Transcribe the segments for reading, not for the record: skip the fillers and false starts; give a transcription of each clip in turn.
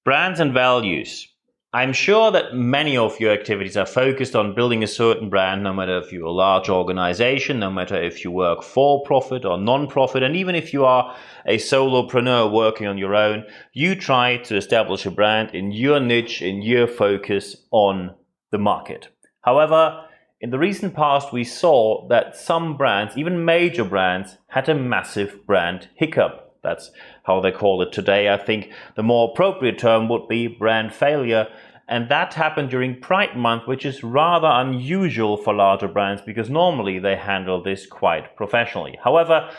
Brands and values. I'm sure that many of your activities are focused on building a certain brand, no matter if you're a large organization, no matter if you work for profit or non-profit, and even if you are a solopreneur working on your own, you try to establish a brand in your niche, in your focus on the market. However, in the recent past, we saw that some brands, even major brands, had a massive brand hiccup. That's how they call it today. I think the more appropriate term would be brand failure. And that happened during Pride Month, which is rather unusual for larger brands because normally they handle this quite professionally. However,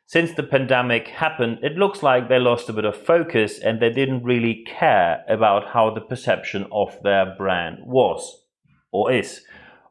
since the pandemic happened, it looks like they lost a bit of focus and they didn't really care about how the perception of their brand was or is.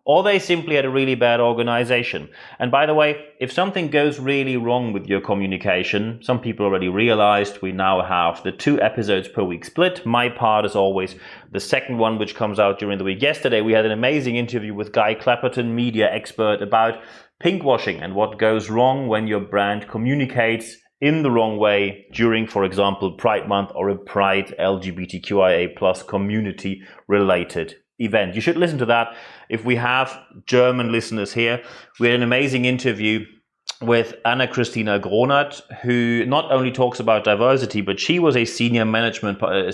Or they simply had a really bad organization. And by the way, if something goes really wrong with your communication, some people already realized we now have the 2 episodes per week split. My part is always the second one, which comes out during the week. Yesterday, we had an amazing interview with Guy Clapperton, media expert, about pinkwashing and what goes wrong when your brand communicates in the wrong way during, for example, Pride Month or a Pride LGBTQIA plus community related event. You should listen to that. If we have German listeners here, we had an amazing interview with Anna-Christina Gronert, who not only talks about diversity, but she was a senior managing partner,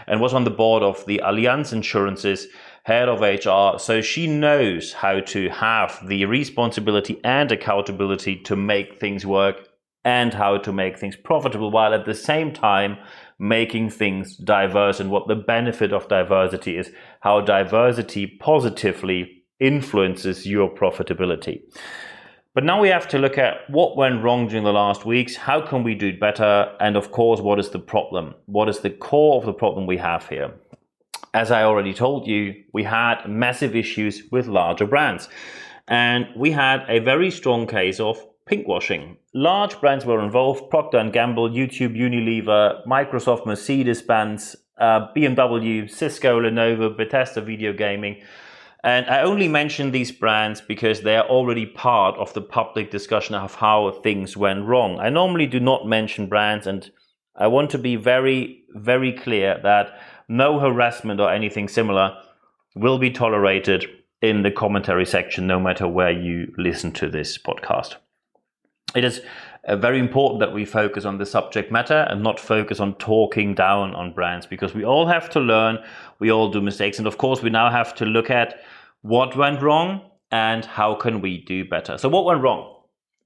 and was on the board of the Allianz Insurances, head of HR. So she knows how to have the responsibility and accountability to make things work and how to make things profitable, while at the same time making things diverse, and what the benefit of diversity is, how diversity positively influences your profitability. But now we have to look at what went wrong during the last weeks, how can we do it better, and of course, what is the problem? What is the core of the problem we have here? As I already told you, we had massive issues with larger brands, and we had a very strong case of pinkwashing. Large brands were involved: Procter & Gamble, YouTube, Unilever, Microsoft, Mercedes-Benz, BMW, Cisco, Lenovo, Bethesda Video Gaming. And I only mention these brands because they are already part of the public discussion of how things went wrong. I normally do not mention brands, and I want to be very, very clear that no harassment or anything similar will be tolerated in the commentary section, no matter where you listen to this podcast. It is very important that we focus on the subject matter and not focus on talking down on brands, because we all have to learn, we all do mistakes, and of course we now have to look at what went wrong and how can we do better. So what went wrong?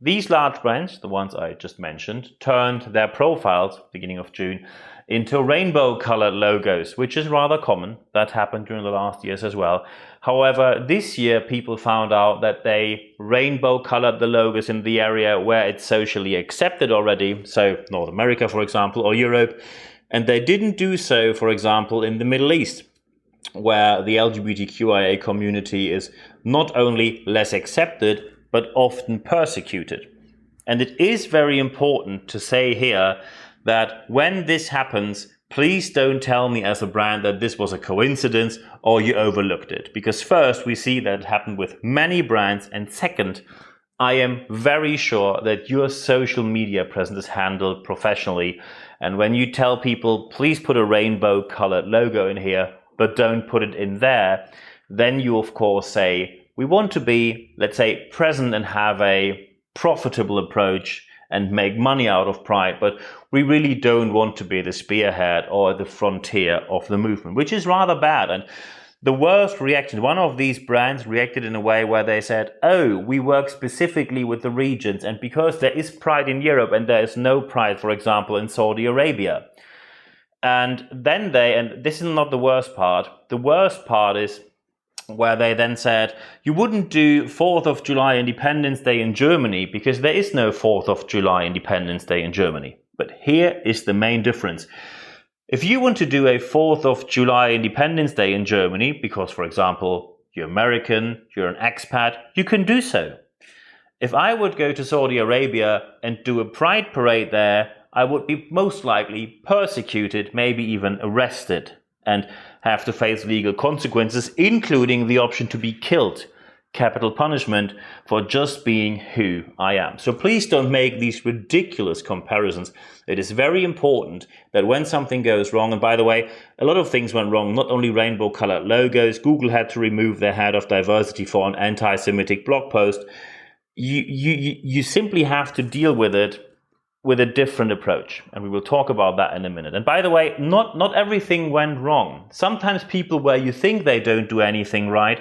These large brands, the ones I just mentioned, turned their profiles, beginning of June, into rainbow-colored logos, which is rather common. That happened during the last years as well. However, this year people found out that they rainbow-colored the logos in the area where it's socially accepted already, so North America, for example, or Europe, and they didn't do so, for example, in the Middle East, where the LGBTQIA community is not only less accepted, but often persecuted. And it is very important to say here that when this happens, please don't tell me as a brand that this was a coincidence or you overlooked it. Because first, we see that it happened with many brands. And second, I am very sure that your social media presence is handled professionally. And when you tell people, please put a rainbow colored logo in here, but don't put it in there, then you of course say, we want to be, let's say, present and have a profitable approach and make money out of Pride, but we really don't want to be the spearhead or the frontier of the movement, which is rather bad. And the worst reaction, one of these brands reacted in a way where they said, oh, we work specifically with the regions, and because there is Pride in Europe and there is no Pride, for example, in Saudi Arabia. And then and this is not the worst part is where they then said, you wouldn't do 4th of July Independence Day in Germany because there is no 4th of July Independence Day in Germany. But here is the main difference. If you want to do a 4th of July Independence Day in Germany, because, for example, you're American, you're an expat, you can do so. If I would go to Saudi Arabia and do a Pride parade there, I would be most likely persecuted, maybe even arrested, and have to face legal consequences, including the option to be killed capital punishment for just being who I am. So please don't make these ridiculous comparisons. It is very important that when something goes wrong, and by the way, a lot of things went wrong, not only rainbow colored logos, Google had to remove their head of diversity for an anti-Semitic blog post. You simply have to deal with it with a different approach. And we will talk about that in a minute. And by the way, not everything went wrong. Sometimes people where you think they don't do anything right,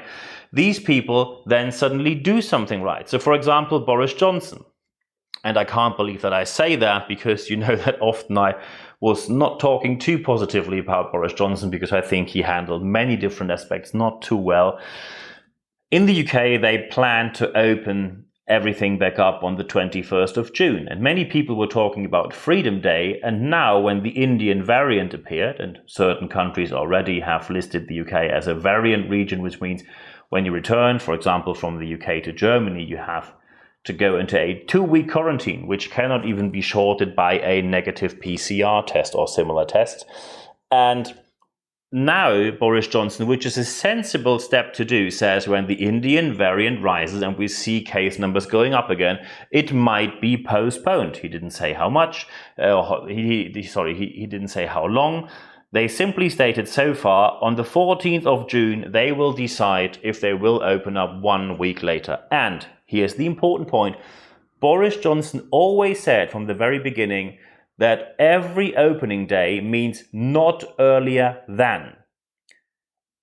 these people then suddenly do something right. So for example, Boris Johnson. And I can't believe that I say that, because you know that often I was not talking too positively about Boris Johnson, because I think he handled many different aspects not too well. In the UK, they plan to open everything back up on the 21st of June. And many people were talking about Freedom Day. And now when the Indian variant appeared, and certain countries already have listed the UK as a variant region, which means when you return, for example, from the UK to Germany, you have to go into a 2-week quarantine, which cannot even be shorted by a negative PCR test or similar tests. And now Boris Johnson, which is a sensible step to do, says when the Indian variant rises and we see case numbers going up again, it might be postponed. He didn't say how much, he didn't say how long. They simply stated so far, on the 14th of June, they will decide if they will open up 1 week later. And here's the important point. Boris Johnson always said from the very beginning that every opening day means not earlier than.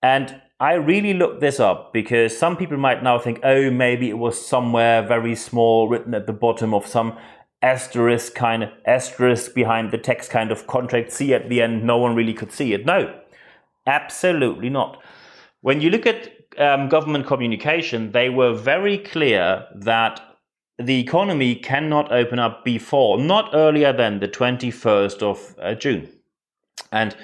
And I really looked this up because some people might now think, oh, maybe it was somewhere very small written at the bottom of some asterisk behind the text kind of contract. See at the end, no one really could see it. No, absolutely not. When you look at government communication, they were very clear that the economy cannot open up before, not earlier than the 21st of June. And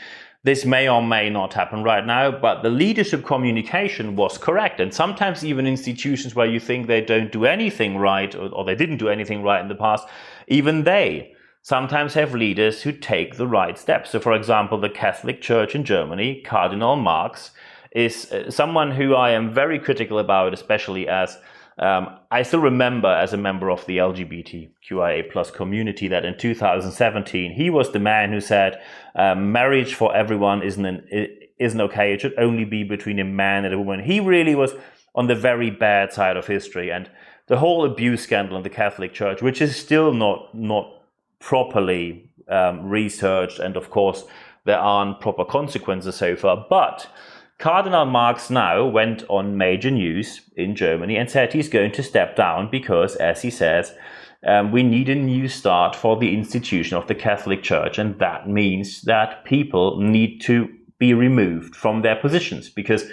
this may or may not happen right now, but the leadership communication was correct. And sometimes even institutions where you think they don't do anything right, or they didn't do anything right in the past, even they sometimes have leaders who take the right steps. So for example, the Catholic Church in Germany, Cardinal Marx, is someone who I am very critical about, especially as I still remember as a member of the LGBTQIA plus community that in 2017, he was the man who said marriage for everyone isn't okay. It should only be between a man and a woman. He really was on the very bad side of history. And the whole abuse scandal in the Catholic Church, which is still not properly researched. And of course, there aren't proper consequences so far. But Cardinal Marx now went on major news in Germany and said he's going to step down because, as he says, we need a new start for the institution of the Catholic Church. And that means that people need to be removed from their positions, because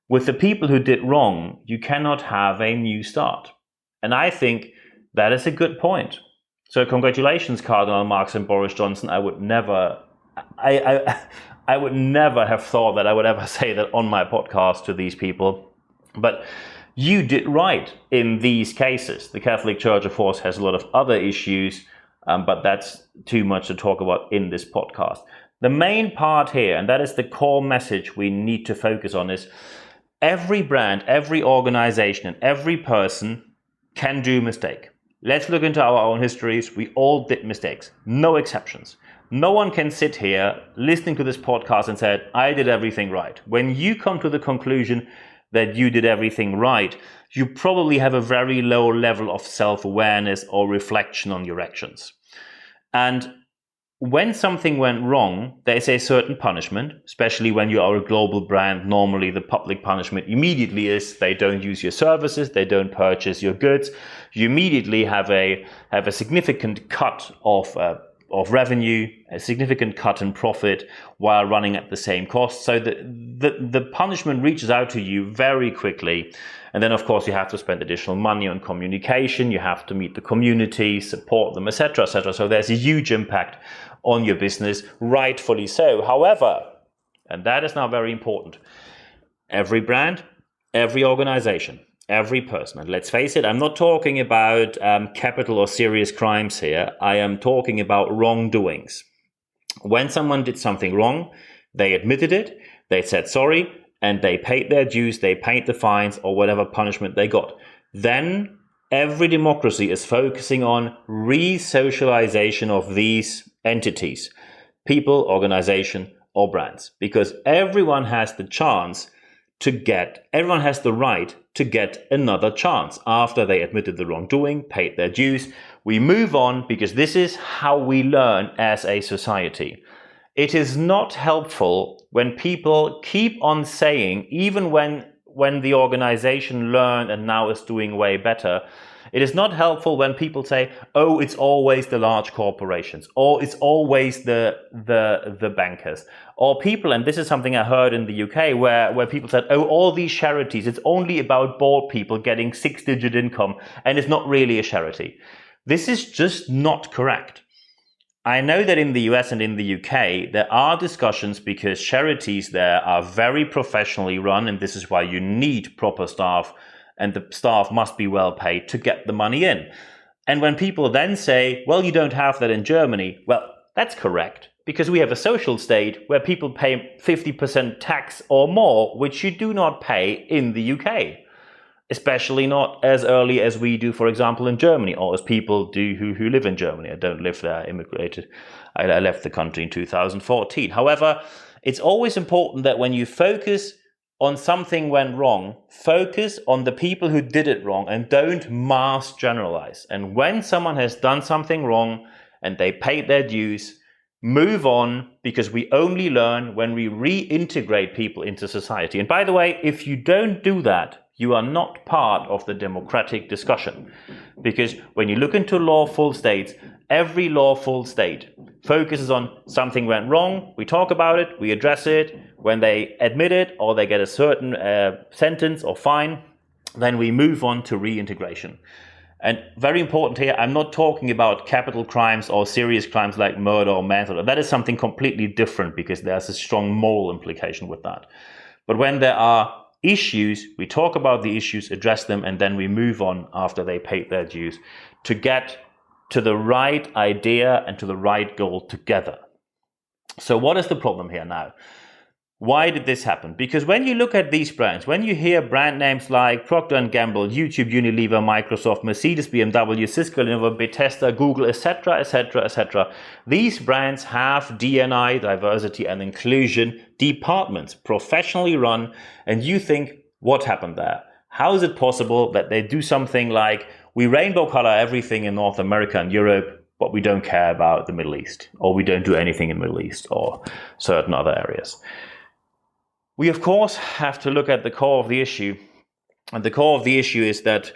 with the people who did wrong, you cannot have a new start. And I think that is a good point. So congratulations, Cardinal Marx and Boris Johnson. I would never have thought that I would ever say that on my podcast to these people. But you did right in these cases. The Catholic Church, of course, has a lot of other issues, but that's too much to talk about in this podcast. The main part here, and that is the core message we need to focus on, is every brand, every organization, and every person can do a mistake. Let's look into our own histories. We all did mistakes, no exceptions. No one can sit here listening to this podcast and say, I did everything right. When you come to the conclusion that you did everything right, you probably have a very low level of self-awareness or reflection on your actions. And when something went wrong, there is a certain punishment, especially when you are a global brand. Normally, the public punishment immediately is they don't use your services, they don't purchase your goods. You immediately have a significant cut of revenue, a significant cut in profit while running at the same cost. So the punishment reaches out to you very quickly. And then, of course, you have to spend additional money on communication. You have to meet the community, support them, etc., etc. So there's a huge impact on your business, rightfully so. However, and that is now very important, every brand, every organization, every person, and let's face it, I'm not talking about capital or serious crimes here. I am talking about wrongdoings. When someone did something wrong, they admitted it, they said sorry, and they paid their dues, they paid the fines or whatever punishment they got, then every democracy is focusing on re-socialization of these entities, people, organization, or brands, because everyone has the right to get another chance after they admitted the wrongdoing, paid their dues. We move on because this is how we learn as a society. It is not helpful when people keep on saying, even when the organization learned and now is doing way better, it is not helpful when people say, oh, it's always the large corporations, or it's always the bankers, or people, and this is something I heard in the UK, where people said, oh, all these charities, it's only about bored people getting 6-digit income, and it's not really a charity. This is just not correct. I know that in the US and in the UK, there are discussions because charities there are very professionally run, and this is why you need proper staff, and the staff must be well paid to get the money in. And when people then say, well, you don't have that in Germany, well, that's correct, because we have a social state where people pay 50% tax or more, which you do not pay in the UK. Especially not as early as we do, for example, in Germany, or as people do who live in Germany. I don't live there, I immigrated. I left the country in 2014. However, it's always important that when you focus on something went wrong, focus on the people who did it wrong and don't mass generalize. And when someone has done something wrong and they paid their dues, move on, because we only learn when we reintegrate people into society. And by the way, if you don't do that, you are not part of the democratic discussion. Because when you look into lawful states, every lawful state focuses on something went wrong, we talk about it, we address it. When they admit it or they get a certain sentence or fine, then we move on to reintegration. And very important here, I'm not talking about capital crimes or serious crimes like murder or manslaughter. That is something completely different because there's a strong moral implication with that. But when there are issues, we talk about the issues, address them, and then we move on after they paid their dues to get to the right idea and to the right goal together. So what is the problem here now? Why did this happen? Because when you look at these brands, when you hear brand names like Procter & Gamble, YouTube, Unilever, Microsoft, Mercedes, BMW, Cisco, Lenovo, Bethesda, Google, etc., etc., etc., these brands have D&I, diversity and inclusion departments, professionally run, and you think, what happened there? How is it possible that they do something like, we rainbow color everything in North America and Europe, but we don't care about the Middle East, or we don't do anything in the Middle East or certain other areas? We, of course, have to look at the core of the issue. And the core of the issue is that,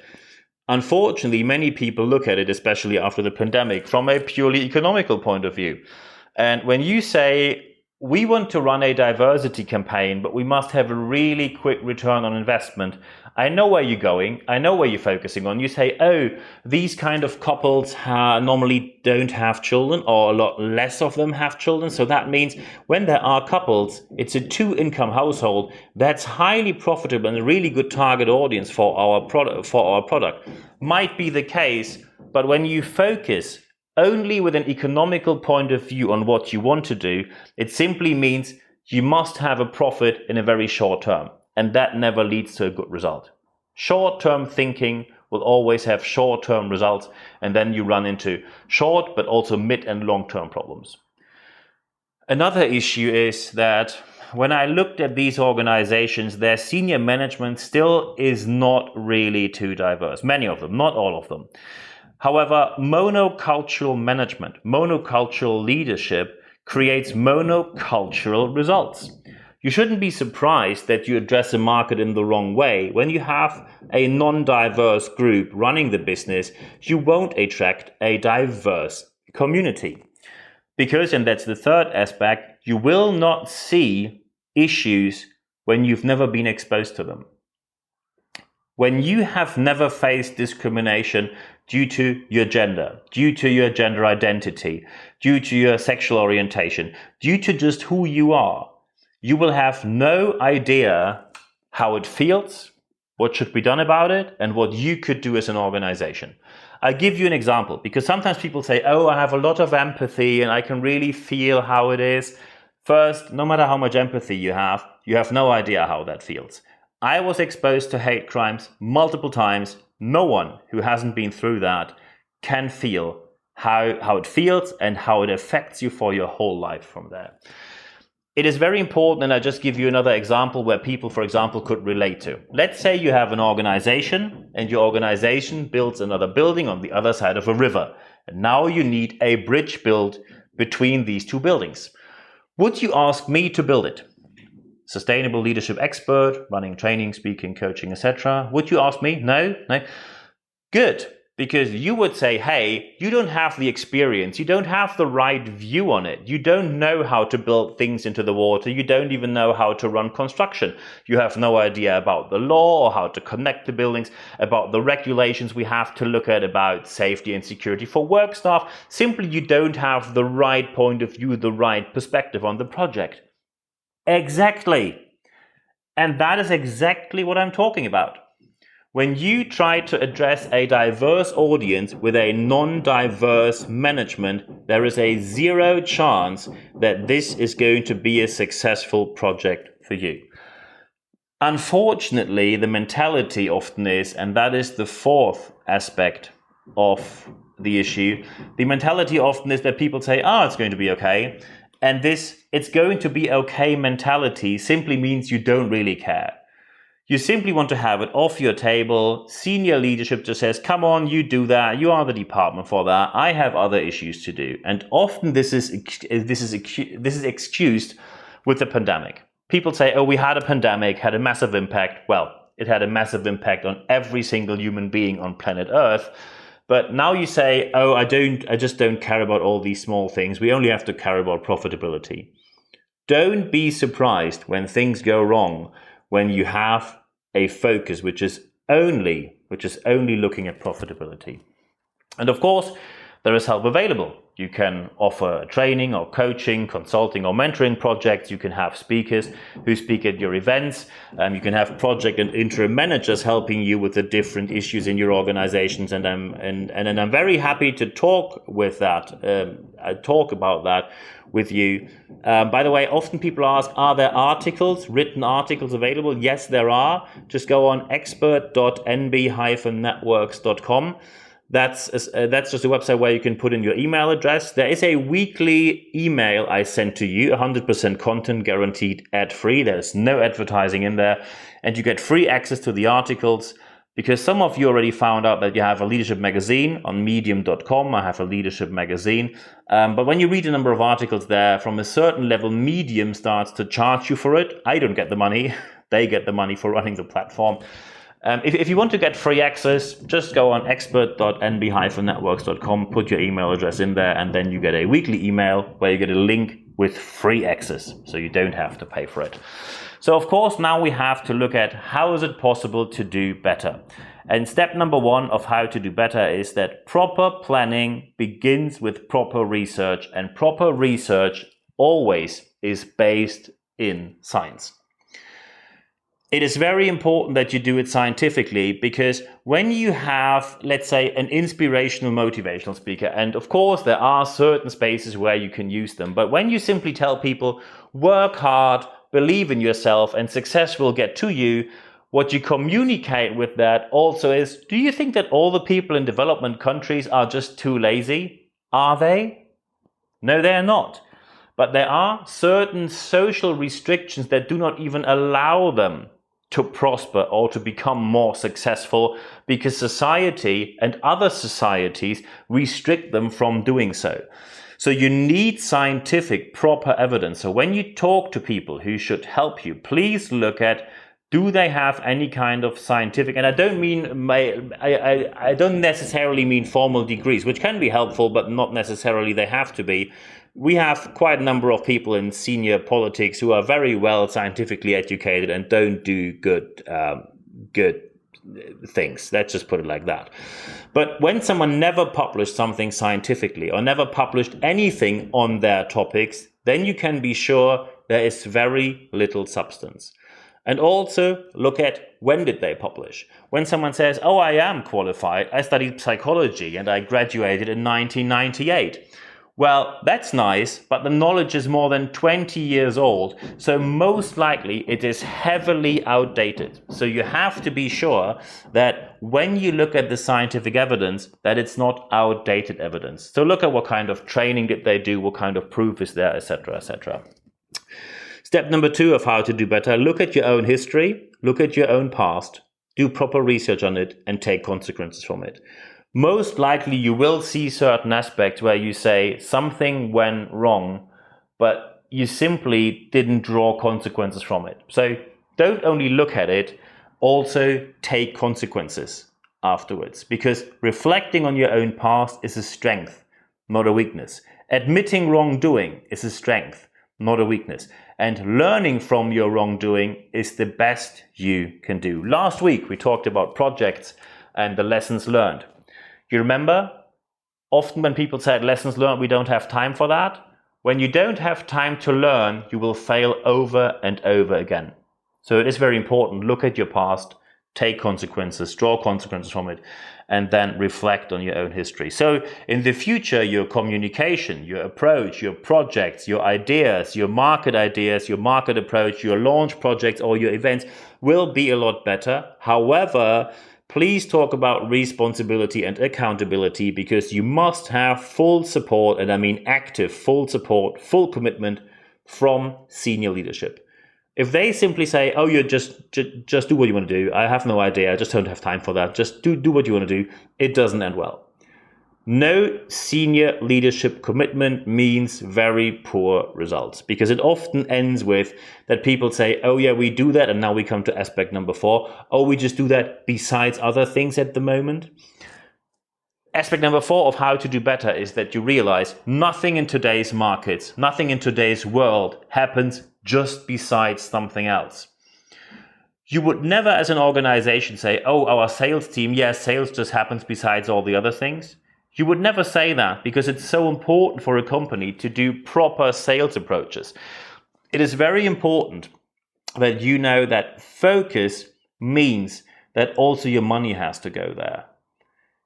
unfortunately, many people look at it, especially after the pandemic, from a purely economical point of view. And when you say, we want to run a diversity campaign, but we must have a really quick return on investment, I know where you're going. I know where you're focusing on. You say, oh, these kind of couples normally don't have children, or a lot less of them have children. So that means when there are couples, it's a 2-income household that's highly profitable and a really good target audience for our product. Might be the case, but when you focus only with an economical point of view on what you want to do, it simply means you must have a profit in a very short term. And that never leads to a good result. Short-term thinking will always have short-term results, and then you run into short but also mid and long-term problems. Another issue is that when I looked at these organizations, their senior management still is not really too diverse. Many of them, not all of them. However, monocultural management, monocultural leadership creates monocultural results. You shouldn't be surprised that you address a market in the wrong way. When you have a non-diverse group running the business, you won't attract a diverse community. Because, and that's the third aspect, you will not see issues when you've never been exposed to them. When you have never faced discrimination due to your gender, due to your gender identity, due to your sexual orientation, due to just who you are, you will have no idea how it feels, what should be done about it, and what you could do as an organization. I'll give you an example, because sometimes people say, oh, I have a lot of empathy and I can really feel how it is. First, no matter how much empathy you have no idea how that feels. I was exposed to hate crimes multiple times. No one who hasn't been through that can feel how it feels and how it affects you for your whole life from there. It is very important, and I'll just give you another example where people, for example, could relate to. Let's say you have an organization and your organization builds another building on the other side of a river. And now you need a bridge built between these two buildings. Would you ask me to build it? Sustainable leadership expert, running training, speaking, coaching, etc. Would you ask me? No? Good. Because you would say, hey, you don't have the experience, you don't have the right view on it, you don't know how to build things into the water, you don't even know how to run construction, you have no idea about the law or how to connect the buildings, about the regulations we have to look at about safety and security for work staff. Simply, you don't have the right point of view, the right perspective on the project. Exactly. And that is exactly what I'm talking about. When you try to address a diverse audience with a non-diverse management, there is a zero chance that this is going to be a successful project for you. Unfortunately, the mentality often is, and that is the fourth aspect of the issue, the mentality often is that people say, it's going to be okay. And this "it's going to be okay" mentality simply means you don't really care. You simply want to have it off your table. Senior leadership just says, come on, you do that. You are the department for that. I have other issues to do. And often this is excused with the pandemic. People say, we had a pandemic, had a massive impact. Well, it had a massive impact on every single human being on planet Earth. But now you say, I just don't care about all these small things. We only have to care about profitability. Don't be surprised when things go wrong, when you have a focus which is only looking at profitability. And of course, there is help available. You can offer training or coaching, consulting or mentoring projects. You can have speakers who speak at your events. You can have project and interim managers helping you with the different issues in your organizations. And I'm very happy to talk about that with you. By the way, often people ask, are there written articles available? Yes, there are. Just go on expert.nb-networks.com. That's just a website where you can put in your email address. There is a weekly email I send to you, 100% content guaranteed ad-free. There's no advertising in there. And you get free access to the articles, because some of you already found out that you have a leadership magazine on medium.com. I have a leadership magazine. But when you read a number of articles there, from a certain level, Medium starts to charge you for it. I don't get the money. They get the money for running the platform. If you want to get free access, just go on expert.nb-networks.com, put your email address in there, and then you get a weekly email where you get a link with free access, so you don't have to pay for it. So of course, now we have to look at how is it possible to do better. And step number one of how to do better is that proper planning begins with proper research, and proper research always is based in science. It is very important that you do it scientifically, because when you have, let's say, an inspirational, motivational speaker, and of course there are certain spaces where you can use them, but when you simply tell people, work hard, believe in yourself, and success will get to you, what you communicate with that also is, do you think that all the people in development countries are just too lazy? Are they? No, they are not. But there are certain social restrictions that do not even allow them to prosper or to become more successful, because society and other societies restrict them from doing so. So you need scientific, proper evidence. So when you talk to people who should help you, please look at, do they have any kind of scientific, and I don't necessarily mean formal degrees, which can be helpful, but not necessarily they have to be. We have quite a number of people in senior politics who are very well scientifically educated and don't do good things. Let's just put it like that. But when someone never published something scientifically or never published anything on their topics, then you can be sure there is very little substance. And also look at, when did they publish? When someone says, I am qualified, I studied psychology and I graduated in 1998. Well, that's nice, but the knowledge is more than 20 years old, so most likely it is heavily outdated. So you have to be sure that when you look at the scientific evidence, that it's not outdated evidence. So look at what kind of training did they do, what kind of proof is there, etc., etc. Step number 2 of how to do better: look at your own history, look at your own past, do proper research on it, and take consequences from it. Most likely you will see certain aspects where you say something went wrong, but you simply didn't draw consequences from it. So don't only look at it, also take consequences afterwards, because reflecting on your own past is a strength, not a weakness. Admitting wrongdoing is a strength, not a weakness. And learning from your wrongdoing is the best you can do. Last week we talked about projects and the lessons learned. You remember, often when people said lessons learned, we don't have time for that. When you don't have time to learn, you will fail over and over again. So it is very important. Look at your past, take consequences, draw consequences from it, and then reflect on your own history. So in the future, your communication, your approach, your projects, your ideas, your market approach, your launch projects, or your events will be a lot better. However, please talk about responsibility and accountability, because you must have full support, and I mean active full support, full commitment from senior leadership. If they simply say, oh, you just do what you want to do, I have no idea, I just don't have time for that, just do what you want to do, it doesn't end well. No senior leadership commitment means very poor results, because it often ends with that people say, oh yeah, we do that, and now we come to aspect number 4. Oh, we just do that besides other things at the moment. Aspect number 4 of how to do better is that you realize nothing in today's markets, nothing in today's world happens just besides something else. You would never as an organization say, oh, our sales team, yes, sales just happens besides all the other things. You would never say that, because it's so important for a company to do proper sales approaches. It is very important that you know that focus means that also your money has to go there.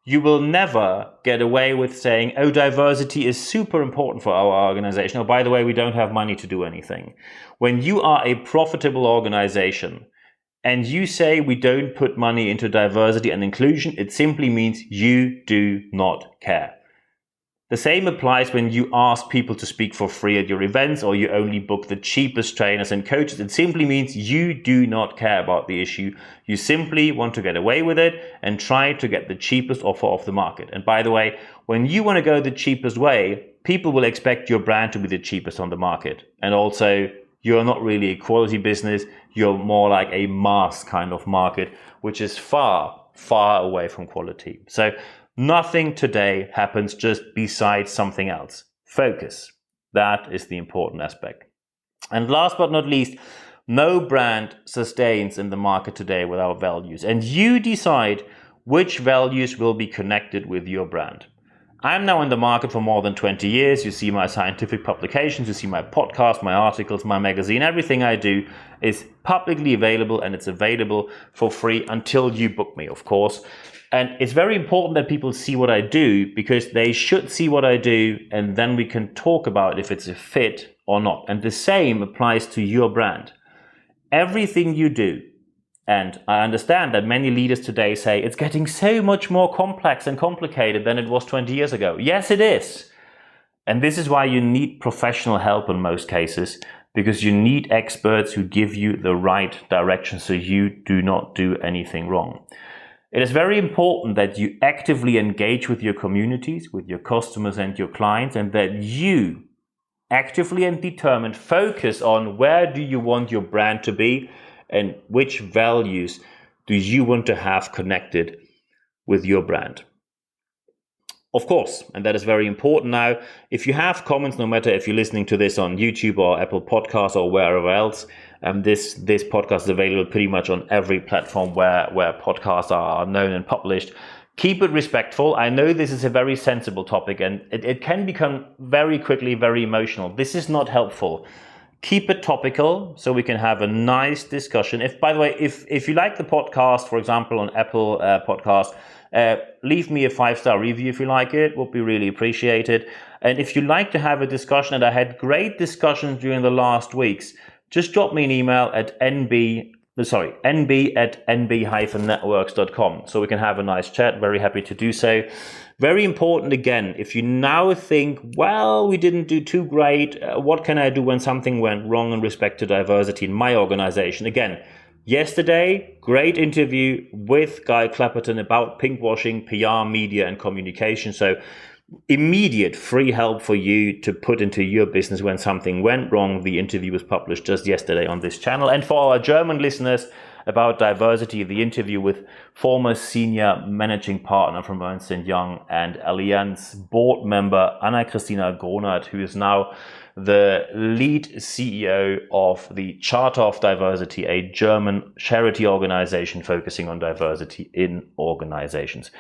You will never get away with saying, oh, diversity is super important for our organization. Oh, by the way, we don't have money to do anything. When you are a profitable organization and you say we don't put money into diversity and inclusion, it simply means you do not care. The same applies when you ask people to speak for free at your events, or you only book the cheapest trainers and coaches. It simply means you do not care about the issue. You simply want to get away with it and try to get the cheapest offer off the market. And by the way, when you want to go the cheapest way, people will expect your brand to be the cheapest on the market. And also, you're not really a quality business. You're more like a mass kind of market, which is far, far away from quality. So nothing today happens just besides something else. Focus. That is the important aspect. And last but not least, no brand sustains in the market today without values. And you decide which values will be connected with your brand. I'm now in the market for more than 20 years. You see my scientific publications, you see my podcast, my articles, my magazine. Everything I do is publicly available, and it's available for free until you book me, of course. And it's very important that people see what I do, because they should see what I do, and then we can talk about if it's a fit or not. And the same applies to your brand. Everything you do, and I understand that many leaders today say it's getting so much more complex and complicated than it was 20 years ago. Yes, it is. And this is why you need professional help in most cases, because you need experts who give you the right direction so you do not do anything wrong. It is very important that you actively engage with your communities, with your customers and your clients, and that you actively and determined focus on where do you want your brand to be and which values do you want to have connected with your brand. Of course, and that is very important now, if you have comments, no matter if you're listening to this on YouTube or Apple Podcasts or wherever else, this podcast is available pretty much on every platform where podcasts are known and published. Keep it respectful. I know this is a very sensible topic, and it can become very quickly very emotional. This is not helpful. Keep it topical so we can have a nice discussion. By the way, if you like the podcast, for example, on Apple Podcast, leave me a 5-star review if you like it. Would be really appreciated. And if you like to have a discussion, and I had great discussions during the last weeks, just drop me an email at nb@nb-networks.com so we can have a nice chat. Very happy to do so. Very important again, if you now think, well, we didn't do too great, what can I do when something went wrong in respect to diversity in my organization? Again, yesterday, great interview with Guy Clapperton about pinkwashing, PR, media, and communication. So immediate free help for you to put into your business when something went wrong. The interview was published just yesterday on this channel. And for our German listeners, about diversity, the interview with former senior managing partner from Ernst & Young and Allianz board member Anna-Christina Gronert, who is now the lead CEO of the Charter of Diversity, a German charity organization focusing on diversity in organizations.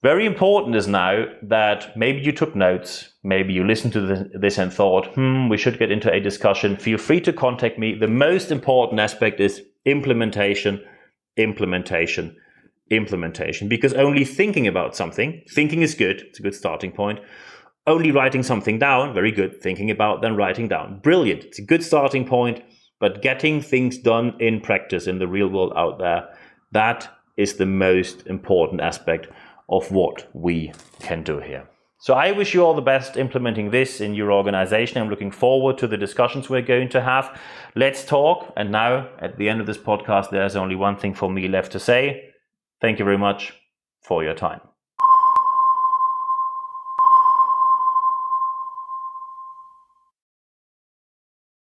Very important is now that maybe you took notes, maybe you listened to this and thought, we should get into a discussion. Feel free to contact me. The most important aspect is implementation, because only thinking about something, thinking is good, it's a good starting point. Only writing something down, very good, thinking about then writing down, brilliant, it's a good starting point, but getting things done in practice in the real world out there, that is the most important aspect of what we can do here. So I wish you all the best implementing this in your organization. I'm looking forward to the discussions we're going to have. Let's talk. And now, at the end of this podcast, there's only one thing for me left to say. Thank you very much for your time.